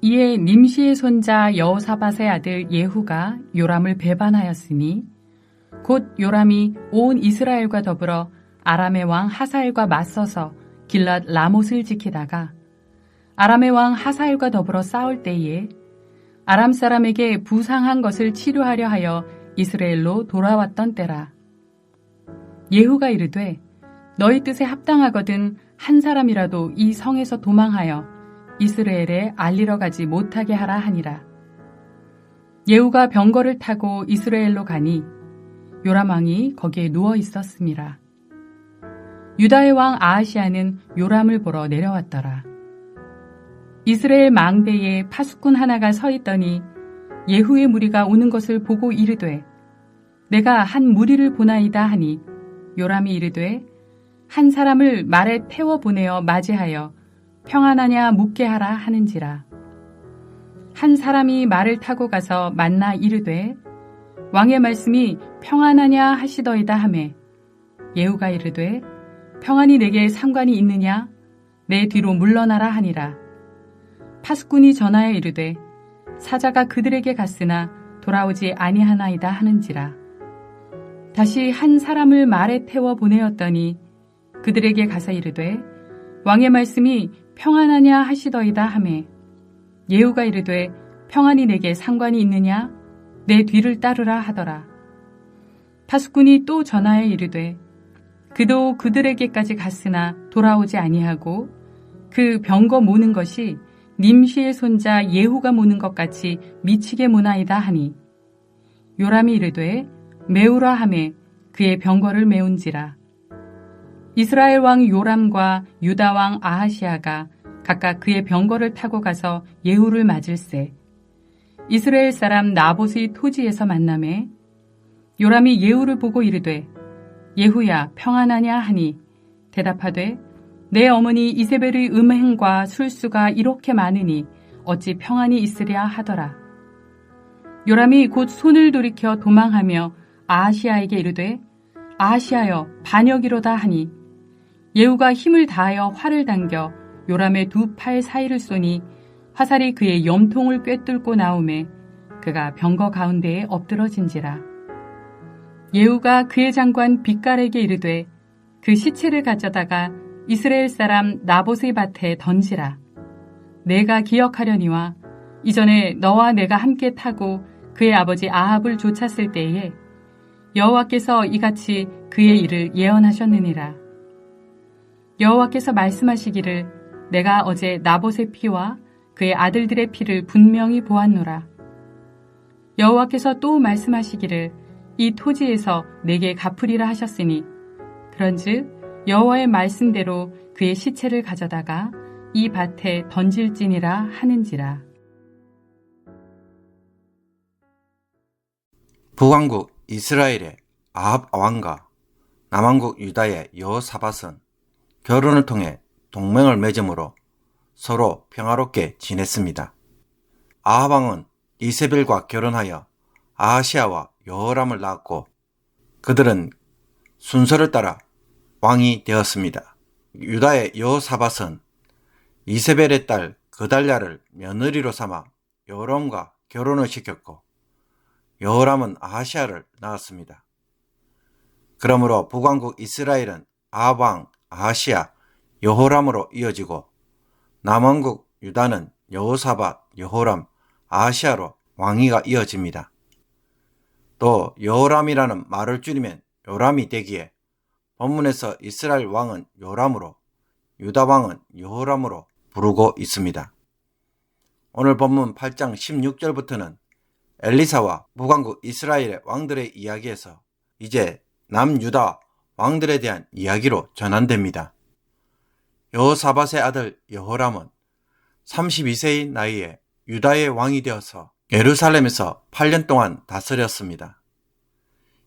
이에 님시의 손자 여호사밧의 아들 예후가 요람을 배반하였으니 곧 요람이 온 이스라엘과 더불어 아람의 왕 하사엘과 맞서서 길랏 라못을 지키다가 아람의 왕 하사엘과 더불어 싸울 때에 아람 사람에게 부상한 것을 치료하려 하여 이스라엘로 돌아왔던 때라. 예후가 이르되 너희 뜻에 합당하거든 한 사람이라도 이 성에서 도망하여 이스라엘에 알리러 가지 못하게 하라 하니라. 예후가 병거를 타고 이스라엘로 가니 요람 왕이 거기에 누워 있었음이라. 유다의 왕 아하시아는 요람을 보러 내려왔더라. 이스라엘 망대에 파수꾼 하나가 서 있더니 예후의 무리가 오는 것을 보고 이르되 내가 한 무리를 보나이다 하니 요람이 이르되 한 사람을 말에 태워 보내어 맞이하여 평안하냐 묻게 하라 하는지라. 한 사람이 말을 타고 가서 만나 이르되 왕의 말씀이 평안하냐 하시더이다 하매 예후가 이르되 평안이 내게 상관이 있느냐 내 뒤로 물러나라 하니라. 파수꾼이 전하여 이르되 사자가 그들에게 갔으나 돌아오지 아니하나이다 하는지라. 다시 한 사람을 말에 태워 보내었더니 그들에게 가서 이르되 왕의 말씀이 평안하냐 하시더이다 하매 예후가 이르되 평안이 내게 상관이 있느냐 내 뒤를 따르라 하더라. 파수꾼이 또 전하여 이르되 그도 그들에게까지 갔으나 돌아오지 아니하고 그 병거 모는 것이 님시의 손자 예후가 모는 것 같이 미치게 모나이다 하니 요람이 이르되 메우라 하매 그의 병거를 메운지라. 이스라엘 왕 요람과 유다 왕 아하시아가 각각 그의 병거를 타고 가서 예후를 맞을세 이스라엘 사람 나봇의 토지에서 만나매 요람이 예후를 보고 이르되 예후야 평안하냐 하니 대답하되 내 어머니 이세벨의 음행과 술수가 이렇게 많으니 어찌 평안이 있으랴 하더라. 요람이 곧 손을 돌이켜 도망하며 아하시아에게 이르되 아하시아여 반역이로다 하니 예후가 힘을 다하여 활을 당겨 요람의 두 팔 사이를 쏘니 화살이 그의 염통을 꿰뚫고 나오매 그가 병거 가운데에 엎드러진지라. 예후가 그의 장관 빗갈에게 이르되 그 시체를 가져다가 이스라엘 사람 나봇의 밭에 던지라. 내가 기억하려니와 이전에 너와 내가 함께 타고 그의 아버지 아합을 쫓았을 때에 여호와께서 이같이 그의 일을 예언하셨느니라. 여호와께서 말씀하시기를 내가 어제 나봇의 피와 그의 아들들의 피를 분명히 보았노라. 여호와께서 또 말씀하시기를 이 토지에서 내게 갚으리라 하셨으니 그런즉 여호와의 말씀대로 그의 시체를 가져다가 이 밭에 던질지니라 하는지라. 북왕국 이스라엘의 아합 왕과 남왕국 유다의 여호사밧은 결혼을 통해 동맹을 맺음으로 서로 평화롭게 지냈습니다. 아합 왕은 이세벨과 결혼하여 아하시아와 여호람을 낳았고 그들은 순서를 따라 왕이 되었습니다. 유다의 여호사밧은 이세벨의 딸 그달랴를 며느리로 삼아 여호람과 결혼을 시켰고 여호람은 아하시아를 낳았습니다. 그러므로 북왕국 이스라엘은 아합 왕 아하시아 여호람으로 이어지고 남왕국 유다는 여호사밧 여호람 아하시아로 왕위가 이어집니다. 또 여호람이라는 말을 줄이면 요람이 되기에 본문에서 이스라엘 왕은 요람으로 유다 왕은 여호람으로 부르고 있습니다. 오늘 본문 8장 16절부터는 엘리사와 북왕국 이스라엘의 왕들의 이야기에서 이제 남유다 왕들에 대한 이야기로 전환됩니다. 여호사밧의 아들 여호람은 32세의 나이에 유다의 왕이 되어서 예루살렘에서 8년 동안 다스렸습니다.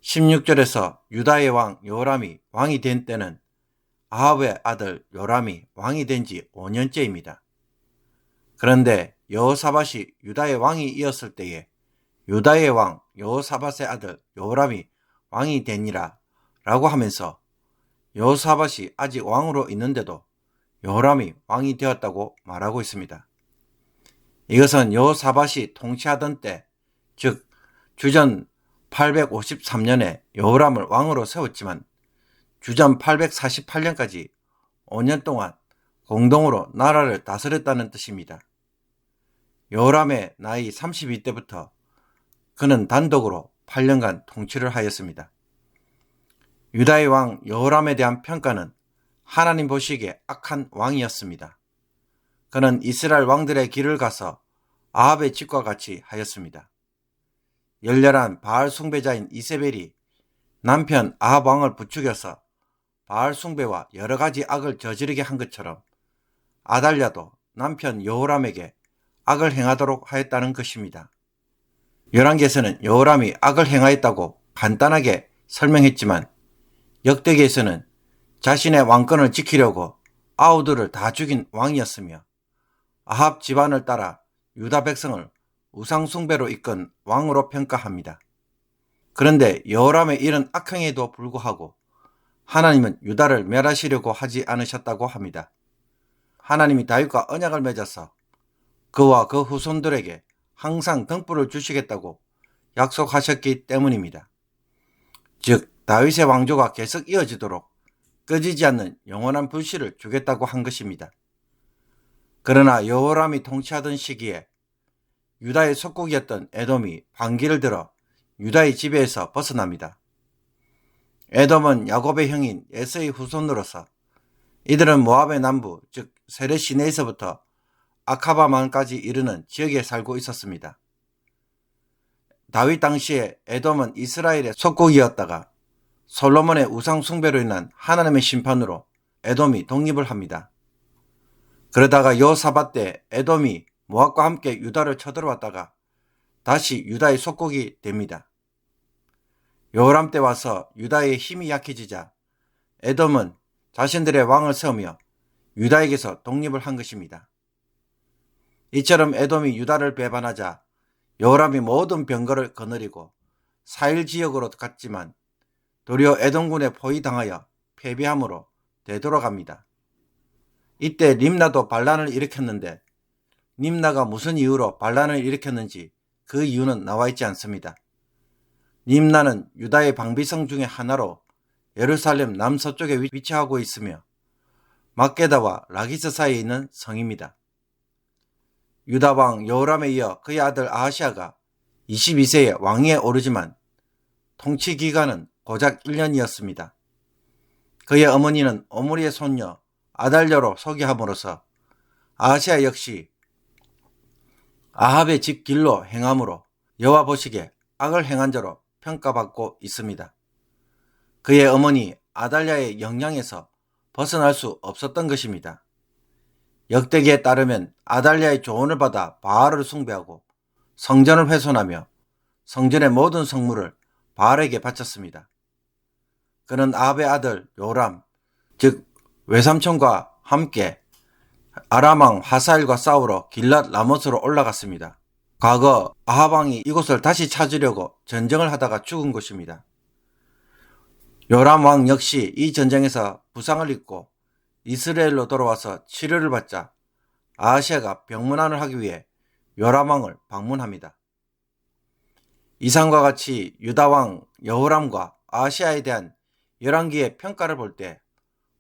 16절에서 유다의 왕 여호람이 왕이 된 때는 아합의 아들 요람이 왕이 된 지 5년째입니다. 그런데 여호사밧이 유다의 왕이 이었을 때에 유다의 왕 여호사밧의 아들 여호람이 왕이 되니라 라고 하면서 여호사밧이 아직 왕으로 있는데도 여호람이 왕이 되었다고 말하고 있습니다. 이것은 여호사밧이 통치하던 때, 즉 주전 853년에 여호람을 왕으로 세웠지만 주전 848년까지 5년 동안 공동으로 나라를 다스렸다는 뜻입니다. 여호람의 나이 32때부터 그는 단독으로 8년간 통치를 하였습니다. 유다의 왕 여호람에 대한 평가는 하나님 보시기에 악한 왕이었습니다. 그는 이스라엘 왕들의 길을 가서 아합의 집과 같이 하였습니다. 열렬한 바알 숭배자인 이세벨이 남편 아합 왕을 부추겨서 바알 숭배와 여러 가지 악을 저지르게 한 것처럼 아달랴도 남편 여호람에게 악을 행하도록 하였다는 것입니다. 열왕기에서는 여호람이 악을 행하였다고 간단하게 설명했지만 역대기에서는 자신의 왕권을 지키려고 아우들을 다 죽인 왕이었으며 아합 집안을 따라 유다 백성을 우상 숭배로 이끈 왕으로 평가합니다. 그런데 여호람의 이런 악행에도 불구하고 하나님은 유다를 멸하시려고 하지 않으셨다고 합니다. 하나님이 다윗과 언약을 맺어서 그와 그 후손들에게 항상 등불을 주시겠다고 약속하셨기 때문입니다. 즉 다윗의 왕조가 계속 이어지도록 꺼지지 않는 영원한 불씨를 주겠다고 한 것입니다. 그러나 여호람이 통치하던 시기에 유다의 속국이었던 에돔이 반기를 들어 유다의 지배에서 벗어납니다. 에돔은 야곱의 형인 에서의 후손으로서 이들은 모압의 남부 즉 세례 시내에서부터 아카바만까지 이르는 지역에 살고 있었습니다. 다윗 당시에 에돔은 이스라엘의 속국이었다가 솔로몬의 우상 숭배로 인한 하나님의 심판으로 에돔이 독립을 합니다. 그러다가 여호사밧 때 에돔이 모압과 함께 유다를 쳐들어왔다가 다시 유다의 속국이 됩니다. 여호람 때 와서 유다의 힘이 약해지자 에돔은 자신들의 왕을 세우며 유다에게서 독립을 한 것입니다. 이처럼 에돔이 유다를 배반하자 여호람이 모든 병거를 거느리고 사일 지역으로 갔지만 도리어 에돔군에 포위당하여 패배함으로 되돌아갑니다. 이때 림나도 반란을 일으켰는데 림나가 무슨 이유로 반란을 일으켰는지 그 이유는 나와 있지 않습니다. 림나는 유다의 방비성 중의 하나로 예루살렘 남서쪽에 위치하고 있으며 막게다와 라기스 사이에 있는 성입니다. 유다 왕 여호람에 이어 그의 아들 아하시아가 22세에 왕위에 오르지만 통치 기간은 고작 1년이었습니다. 그의 어머니는 오므리의 손녀 아달랴로 소개함으로써 아하시아 역시 아합의 집 길로 행함으로 여호와 보시기에 악을 행한 자로 평가받고 있습니다. 그의 어머니 아달랴의 영향에서 벗어날 수 없었던 것입니다. 역대기에 따르면 아달랴의 조언을 받아 바알을 숭배하고 성전을 훼손하며 성전의 모든 성물을 바알에게 바쳤습니다. 그는 아합의 아들 요람, 즉 외삼촌과 함께 아람왕 하사엘과 싸우러 길랏 라못으로 올라갔습니다. 과거 아합왕이 이곳을 다시 찾으려고 전쟁을 하다가 죽은 곳입니다. 요람 왕 역시 이 전쟁에서 부상을 입고 이스라엘로 돌아와서 치료를 받자 아하시아가 병문안을 하기 위해 요람 왕을 방문합니다. 이상과 같이 유다 왕 여호람과 아하시아에 대한 열왕기의 평가를 볼 때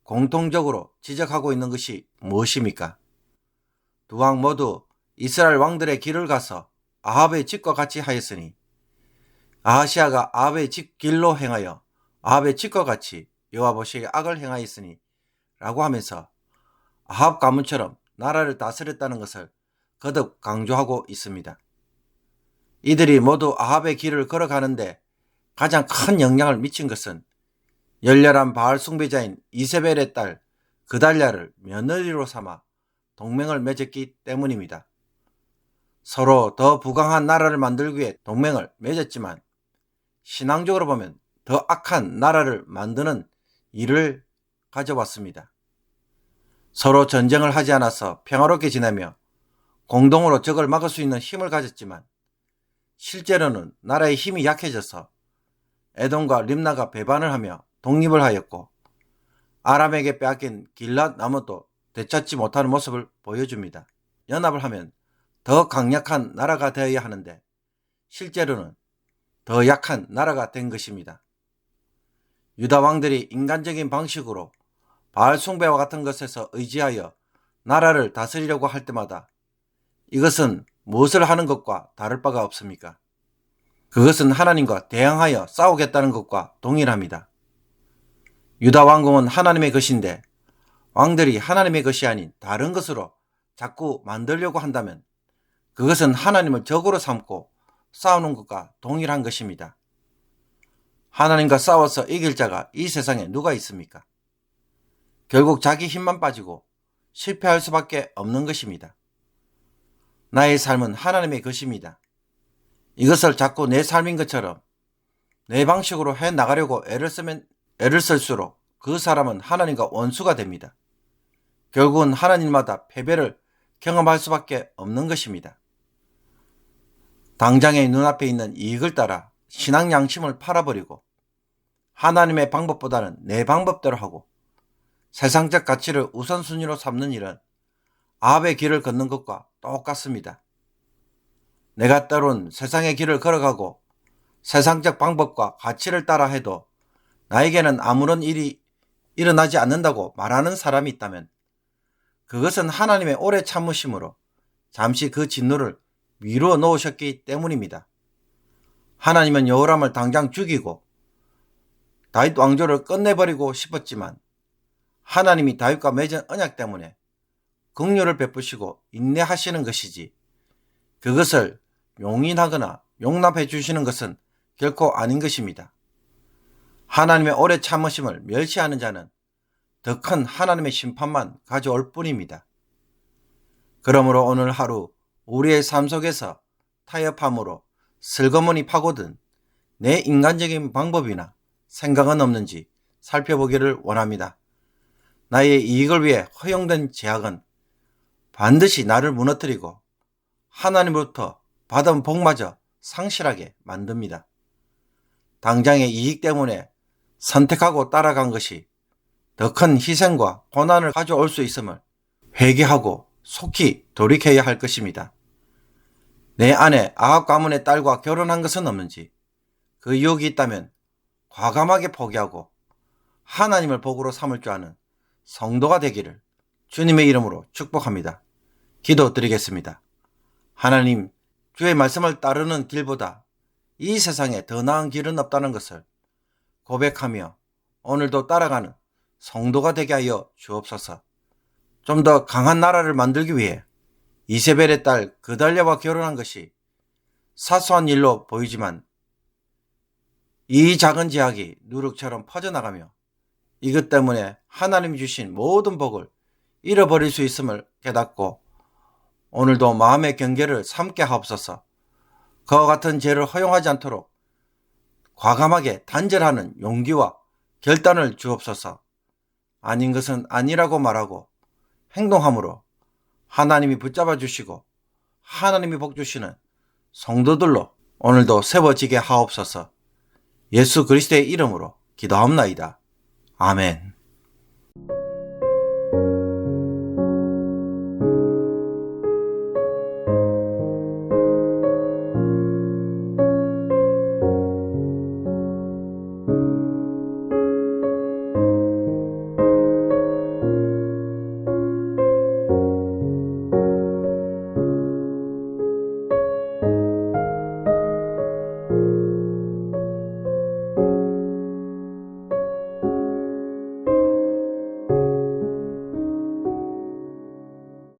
공통적으로 지적하고 있는 것이 무엇입니까? 두 왕 모두 이스라엘 왕들의 길을 가서 아합의 집과 같이 하였으니 아하시아가 아합의 집 길로 행하여 아합의 집과 같이 여호와 보시기에 악을 행하였으니 라고 하면서 아합 가문처럼 나라를 다스렸다는 것을 거듭 강조하고 있습니다. 이들이 모두 아합의 길을 걸어가는데 가장 큰 영향을 미친 것은 열렬한 바알 숭배자인 이세벨의 딸 그달랴를 며느리로 삼아 동맹을 맺었기 때문입니다. 서로 더 부강한 나라를 만들기 위해 동맹을 맺었지만 신앙적으로 보면 더 악한 나라를 만드는 일을 가져왔습니다. 서로 전쟁을 하지 않아서 평화롭게 지내며 공동으로 적을 막을 수 있는 힘을 가졌지만 실제로는 나라의 힘이 약해져서 에돔과 림나가 배반을 하며 독립을 하였고 아람에게 빼앗긴 길랏 라못도 되찾지 못하는 모습을 보여줍니다. 연합을 하면 더 강력한 나라가 되어야 하는데 실제로는 더 약한 나라가 된 것입니다. 유다 왕들이 인간적인 방식으로 바알 숭배와 같은 것에서 의지하여 나라를 다스리려고 할 때마다 이것은 무엇을 하는 것과 다를 바가 없습니까? 그것은 하나님과 대항하여 싸우겠다는 것과 동일합니다. 유다 왕궁은 하나님의 것인데 왕들이 하나님의 것이 아닌 다른 것으로 자꾸 만들려고 한다면 그것은 하나님을 적으로 삼고 싸우는 것과 동일한 것입니다. 하나님과 싸워서 이길 자가 이 세상에 누가 있습니까? 결국 자기 힘만 빠지고 실패할 수밖에 없는 것입니다. 나의 삶은 하나님의 것입니다. 이것을 자꾸 내 삶인 것처럼 내 방식으로 해나가려고 애를 쓸수록 그 사람은 하나님과 원수가 됩니다. 결국은 하나님마다 패배를 경험할 수밖에 없는 것입니다. 당장의 눈앞에 있는 이익을 따라 신앙 양심을 팔아버리고 하나님의 방법보다는 내 방법대로 하고 세상적 가치를 우선순위로 삼는 일은 아합의 길을 걷는 것과 똑같습니다. 내가 때론 세상의 길을 걸어가고 세상적 방법과 가치를 따라 해도 나에게는 아무런 일이 일어나지 않는다고 말하는 사람이 있다면 그것은 하나님의 오래 참으심으로 잠시 그 진노를 미루어 놓으셨기 때문입니다. 하나님은 여호람을 당장 죽이고 다윗 왕조를 끝내버리고 싶었지만 하나님이 다윗과 맺은 언약 때문에 긍휼을 베푸시고 인내하시는 것이지 그것을 용인하거나 용납해 주시는 것은 결코 아닌 것입니다. 하나님의 오래 참으심을 멸시하는 자는 더 큰 하나님의 심판만 가져올 뿐입니다. 그러므로 오늘 하루 우리의 삶 속에서 타협함으로 슬그머니 파고든 내 인간적인 방법이나 생각은 없는지 살펴보기를 원합니다. 나의 이익을 위해 허용된 제약은 반드시 나를 무너뜨리고 하나님으로부터 받은 복마저 상실하게 만듭니다. 당장의 이익 때문에 선택하고 따라간 것이 더 큰 희생과 고난을 가져올 수 있음을 회개하고 속히 돌이켜야 할 것입니다. 내 아내 아합 가문의 딸과 결혼한 것은 없는지 그 유혹이 있다면 과감하게 포기하고 하나님을 복으로 삼을 줄 아는 성도가 되기를 주님의 이름으로 축복합니다. 기도드리겠습니다. 하나님, 주의 말씀을 따르는 길보다 이 세상에 더 나은 길은 없다는 것을 고백하며 오늘도 따라가는 성도가 되게 하여 주옵소서. 좀 더 강한 나라를 만들기 위해 이세벨의 딸 그달랴와 결혼한 것이 사소한 일로 보이지만 이 작은 제약이 누룩처럼 퍼져나가며 이것 때문에 하나님이 주신 모든 복을 잃어버릴 수 있음을 깨닫고 오늘도 마음의 경계를 삼게 하옵소서. 그와 같은 죄를 허용하지 않도록 과감하게 단절하는 용기와 결단을 주옵소서. 아닌 것은 아니라고 말하고 행동함으로 하나님이 붙잡아 주시고 하나님이 복 주시는 성도들로 오늘도 세워지게 하옵소서. 예수 그리스도의 이름으로 기도합나이다. 아멘.